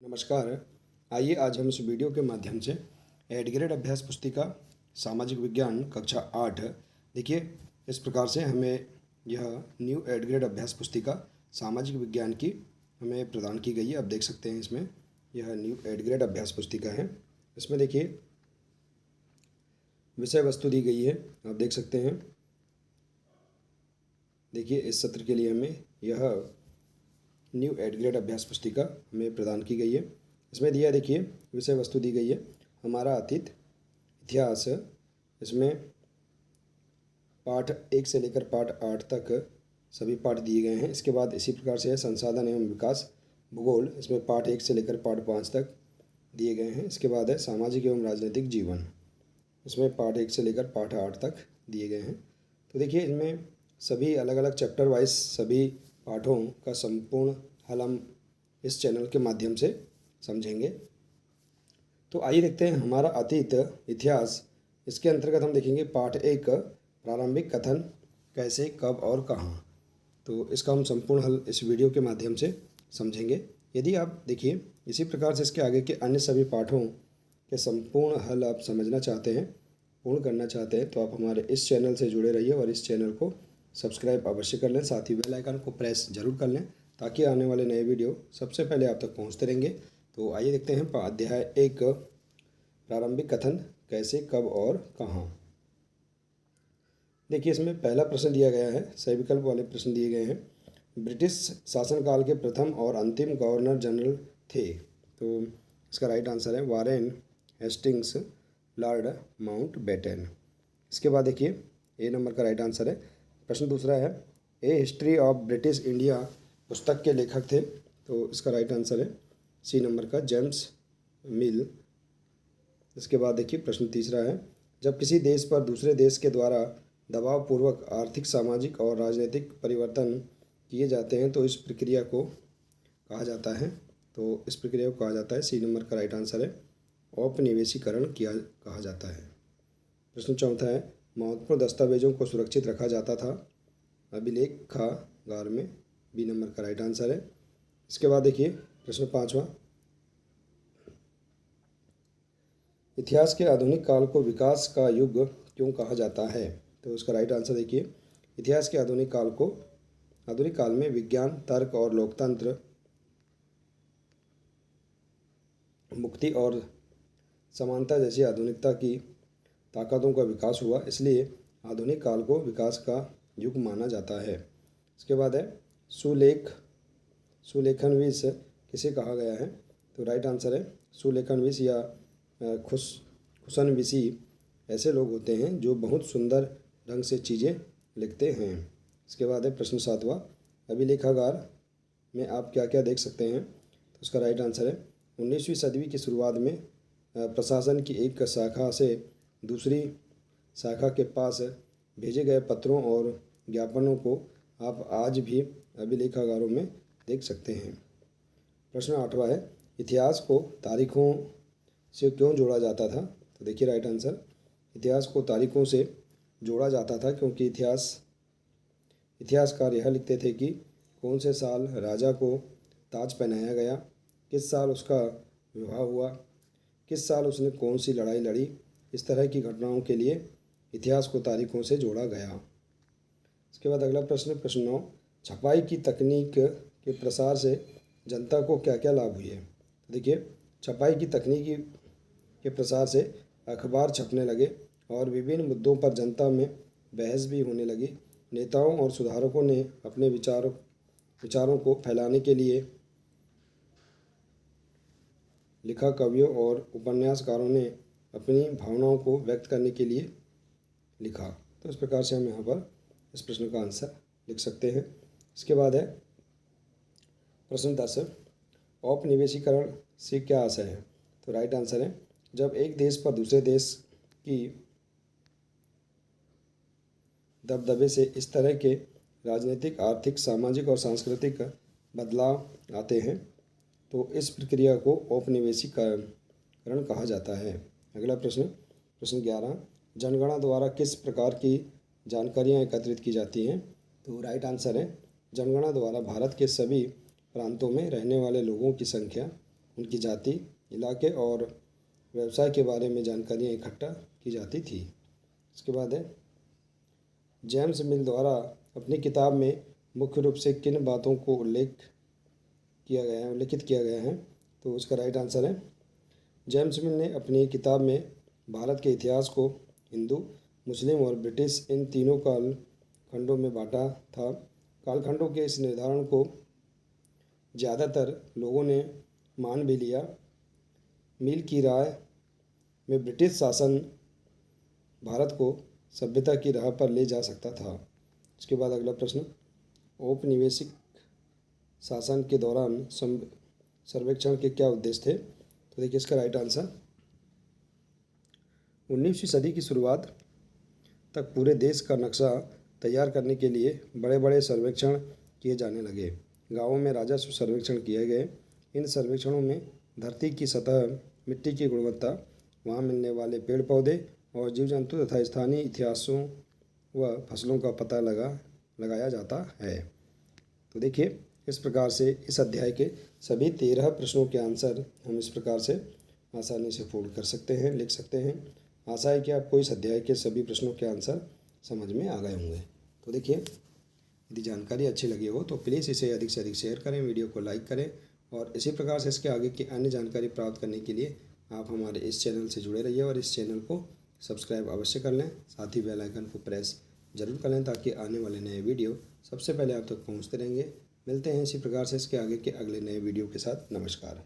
नमस्कार। आइए आज हम इस वीडियो के माध्यम से एड ग्रेड अभ्यास पुस्तिका सामाजिक विज्ञान कक्षा 8 देखिए इस प्रकार से हमें यह न्यू एड ग्रेड अभ्यास पुस्तिका सामाजिक विज्ञान की हमें प्रदान की गई है। आप देख सकते हैं इसमें यह न्यू एड ग्रेड अभ्यास पुस्तिका है। इसमें देखिए विषय वस्तु दी गई है, आप देख सकते हैं। देखिए इस सत्र के लिए हमें यह न्यू एड ग्रेड अभ्यास पुस्तिका हमें प्रदान की गई है। इसमें दिया देखिए विषय वस्तु दी गई है हमारा अतीत इतिहास। इसमें पाठ 1 से लेकर पाठ 8 तक सभी पाठ दिए गए हैं। इसके बाद इसी प्रकार से है संसाधन एवं विकास भूगोल। इसमें पाठ 1 से लेकर पाठ 5 तक दिए गए हैं। इसके बाद है सामाजिक एवं राजनीतिक जीवन। इसमें पाठ 1 से लेकर पाठ 8 तक दिए गए हैं। तो देखिए इनमें सभी अलग अलग चैप्टर वाइज सभी पाठों का संपूर्ण हल हम इस चैनल के माध्यम से समझेंगे। तो आइए देखते हैं हमारा अतीत इतिहास। इसके अंतर्गत हम देखेंगे पाठ 1 प्रारंभिक कथन कैसे कब और कहाँ। तो इसका हम संपूर्ण हल इस वीडियो के माध्यम से समझेंगे। यदि आप देखिए इसी प्रकार से इसके आगे के अन्य सभी पाठों के संपूर्ण हल आप समझना चाहते हैं, पूर्ण करना चाहते हैं, तो आप हमारे इस चैनल से जुड़े रहिए और इस चैनल को सब्सक्राइब अवश्य कर लें। साथ ही बेल आइकन को प्रेस जरूर कर लें ताकि आने वाले नए वीडियो सबसे पहले आप तक पहुंचते रहेंगे। तो आइए देखते हैं अध्याय 1 प्रारंभिक कथन कैसे कब और कहाँ। देखिए इसमें पहला प्रश्न दिया गया है, सही विकल्प वाले प्रश्न दिए गए हैं। ब्रिटिश शासनकाल के प्रथम और अंतिम गवर्नर जनरल थे। तो इसका राइट आंसर है वारेन हेस्टिंग्स, लॉर्ड माउंटबेटन। इसके बाद देखिए ए नंबर का राइट आंसर है। प्रश्न दूसरा है ए हिस्ट्री ऑफ ब्रिटिश इंडिया पुस्तक के लेखक थे। तो इसका राइट आंसर है सी नंबर का जेम्स मिल। इसके बाद देखिए प्रश्न तीसरा है जब किसी देश पर दूसरे देश के द्वारा दबावपूर्वक आर्थिक सामाजिक और राजनीतिक परिवर्तन किए जाते हैं तो इस प्रक्रिया को कहा जाता है। तो इस प्रक्रिया को कहा जाता है, सी नंबर का राइट आंसर है औपनिवेशीकरण कहा जाता है। प्रश्न चौथा है महत्वपूर्ण दस्तावेजों को सुरक्षित रखा जाता था अभिलेखागार में, बी नंबर का राइट आंसर है। इसके बाद देखिए प्रश्न पाँचवा इतिहास के आधुनिक काल को विकास का युग क्यों कहा जाता है। तो उसका राइट आंसर देखिए इतिहास के आधुनिक काल में विज्ञान, तर्क और लोकतंत्र, मुक्ति और समानता जैसी आधुनिकता की ताकतों का विकास हुआ, इसलिए आधुनिक काल को विकास का युग माना जाता है। इसके बाद है सुलेखनविश किसे कहा गया है। तो राइट आंसर है सुलेखनविश या खुशनविशी ऐसे लोग होते हैं जो बहुत सुंदर ढंग से चीज़ें लिखते हैं। इसके बाद है प्रश्न सातवां अभिलेखागार में आप क्या क्या देख सकते हैं। तो उसका राइट आंसर है 19वीं सदी की शुरुआत में प्रशासन की एक शाखा से दूसरी शाखा के पास भेजे गए पत्रों और ज्ञापनों को आप आज भी अभिलेखागारों में देख सकते हैं। प्रश्न आठवां है इतिहास को तारीखों से क्यों जोड़ा जाता था। तो देखिए राइट आंसर इतिहास को तारीखों से जोड़ा जाता था क्योंकि इतिहासकार यह लिखते थे कि कौन से साल राजा को ताज पहनाया गया, किस साल उसका विवाह हुआ, किस साल उसने कौन सी लड़ाई लड़ी। इस तरह की घटनाओं के लिए इतिहास को तारीखों से जोड़ा गया। इसके बाद अगला प्रश्न 9 छपाई की तकनीक के प्रसार से जनता को क्या क्या लाभ हुए। देखिए छपाई की तकनीकी के प्रसार से अखबार छपने लगे और विभिन्न मुद्दों पर जनता में बहस भी होने लगी। नेताओं और सुधारकों ने अपने विचारों को फैलाने के लिए लिखा, कवियों और उपन्यासकारों ने अपनी भावनाओं को व्यक्त करने के लिए लिखा। तो इस प्रकार से हम यहाँ पर इस प्रश्न का आंसर लिख सकते हैं। इसके बाद है प्रश्न 10 औपनिवेशीकरण से क्या आशय है। तो राइट आंसर है जब एक देश पर दूसरे देश की दबदबे से इस तरह के राजनीतिक, आर्थिक, सामाजिक और सांस्कृतिक बदलाव आते हैं तो इस प्रक्रिया को औपनिवेशीकरण कहा जाता है। अगला प्रश्न 11 जनगणना द्वारा किस प्रकार की जानकारियाँ एकत्रित की जाती हैं। तो राइट आंसर है जनगणना द्वारा भारत के सभी प्रांतों में रहने वाले लोगों की संख्या उनकी जाति, इलाके और व्यवसाय के बारे में जानकारियाँ इकट्ठा की जाती थी। इसके बाद है जेम्स मिल द्वारा अपनी किताब में मुख्य रूप से किन बातों को उल्लिखित किया गया है। तो उसका राइट आंसर है जेम्स मिल ने अपनी किताब में भारत के इतिहास को हिंदू, मुस्लिम और ब्रिटिश इन तीनों कालखंडों में बांटा था। कालखंडों के इस निर्धारण को ज़्यादातर लोगों ने मान भी लिया। मिल की राय में ब्रिटिश शासन भारत को सभ्यता की राह पर ले जा सकता था। इसके बाद अगला प्रश्न, औपनिवेशिक शासन के दौरान सर्वेक्षण के क्या उद्देश्य थे। तो देखिए इसका राइट आंसर 19वीं सदी की शुरुआत तक पूरे देश का नक्शा तैयार करने के लिए बड़े बड़े सर्वेक्षण किए जाने लगे। गांवों में राजस्व सर्वेक्षण किए गए। इन सर्वेक्षणों में धरती की सतह, मिट्टी की गुणवत्ता, वहाँ मिलने वाले पेड़ पौधे और जीव जंतु तथा स्थानीय इतिहासों व फसलों का पता लगाया जाता है। तो देखिए इस प्रकार से इस अध्याय के सभी 13 प्रश्नों के आंसर हम इस प्रकार से आसानी से पूर्ण कर सकते हैं, लिख सकते हैं। आशा है कि आपको इस अध्याय के सभी प्रश्नों के आंसर समझ में आ गए होंगे। तो देखिए यदि जानकारी अच्छी लगी हो तो प्लीज़ इसे अधिक से अधिक शेयर करें, वीडियो को लाइक करें और इसी प्रकार से इसके आगे की अन्य जानकारी प्राप्त करने के लिए आप हमारे इस चैनल से जुड़े रहिए और इस चैनल को सब्सक्राइब अवश्य कर लें। साथ ही बेल आइकन को प्रेस जरूर कर लें ताकि आने वाले नए वीडियो सबसे पहले आप तक पहुंचते रहेंगे। मिलते हैं इसी प्रकार से इसके आगे के अगले नए वीडियो के साथ। नमस्कार।